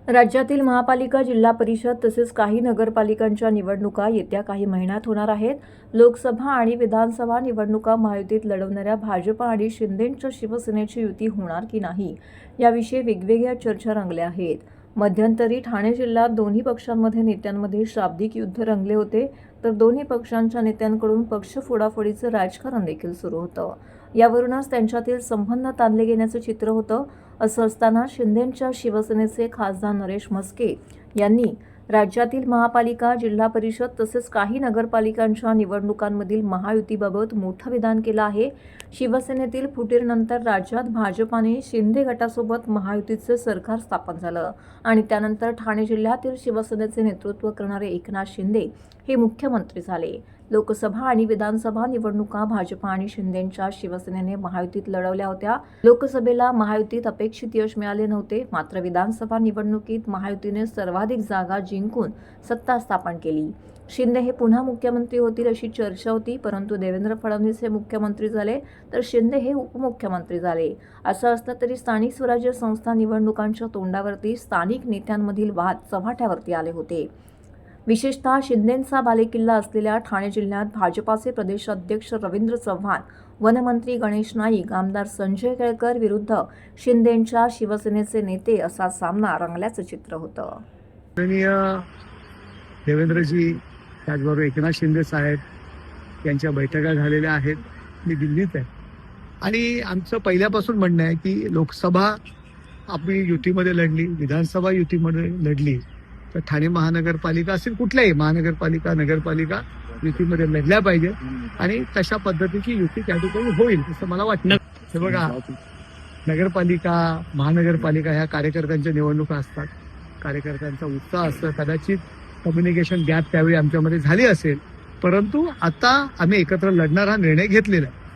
राज्यातील महापालिका, जिल्हा परिषद तसेच काही नगरपालिकांच्या निवडणुका येत्या काही महिन्यात होणार आहेत. लोकसभा आणि विधानसभा निवडणुका महायुतीत लढवणाऱ्या भाजप आणि शिंदेंच्या शिवसेनेची युती होणार की नाही याविषयी वेगवेगळ्या चर्चा रंगल्या आहेत. मध्यंतरी ठाणे जिल्ह्यात दोन्ही पक्षांमध्ये नेत्यांमध्ये शाब्दिक युद्ध रंगले होते, तर दोन्ही पक्षांच्या नेत्यांकडून पक्ष फोडाफोडीचं राजकारण देखील सुरू होतं. यावरूनच त्यांच्यातील संबंध ताणले गेल्याचं चित्र होतं. असं असताना शिंदेंच्या शिवसेनेचे खासदार नरेश म्हस्के यांनी राज्यातील महापालिका, जिल्हा परिषद तसेच काही नगरपालिकांच्या निवडणुकांमधील महायुतीबाबत मोठं विधान केलं आहे. शिवसेनेतील फुटीरनंतर राज्यात भाजपाने शिंदे गटासोबत महायुतीचे सरकार स्थापन झालं आणि त्यानंतर ठाणे जिल्ह्यातील शिवसेनेचे नेतृत्व करणारे एकनाथ शिंदे हे मुख्यमंत्री झाले. लोकसभा आणि विधानसभा निवडणुका भाजप आणि शिंदेंच्या शिवसेनेने महायुतीत लढवल्या होत्या. लोकसभेला महायुतीत अपेक्षित यश मिळाले नव्हते, मात्र विधानसभा निवडणुकीत महायुतीने सर्वाधिक जागा जिंकून सत्ता स्थापन केली. शिंदे हे पुन्हा मुख्यमंत्री होतील अशी चर्चा होती, परंतु देवेंद्र फडणवीस हे मुख्यमंत्री झाले तर शिंदे हे उपमुख्यमंत्री झाले. असं असलं तरी स्थानिक स्वराज्य संस्था निवडणुकांच्या तोंडावरती स्थानिक नेत्यांमधील वाद चव्हाट्यावरती आले होते. विशेषतः शिंदेंचा बालेकिल्ला असलेल्या ठाणे जिल्ह्यात भाजपाचे प्रदेशाध्यक्ष रवींद्र चव्हाण, वनमंत्री गणेश नाईक, आमदार संजय केळकर विरुद्ध शिंदेंच्या शिवसेनेचे नेते असा सामना रंगल्याचं चित्र होतं. देवेंद्रजी, त्याचबरोबर एकनाथ शिंदे साहेब यांच्या बैठका झालेल्या आहेत. मी दिल्लीत आहे आणि आमचं पहिल्यापासून म्हणणं आहे की लोकसभा आपली युतीमध्ये लढली, विधानसभा युतीमध्ये लढली तर ठाणे महानगरपालिका असेल, कुठल्याही महानगरपालिका, नगरपालिका युतीमध्ये लढल्या पाहिजे आणि तशा पद्धतीची युती त्या ठिकाणी होईल असं मला वाटतं. हे बघा, नगरपालिका, महानगरपालिका ह्या कार्यकर्त्यांच्या निवडणुका असतात, कार्यकर्त्यांचा उत्साह असतो. कदाचित कम्युनिकेशन गॅप त्यावेळी आमच्यामध्ये झाली असेल, परंतु आता आम्ही एकत्र लढणार हा निर्णय घेतलेला आहे.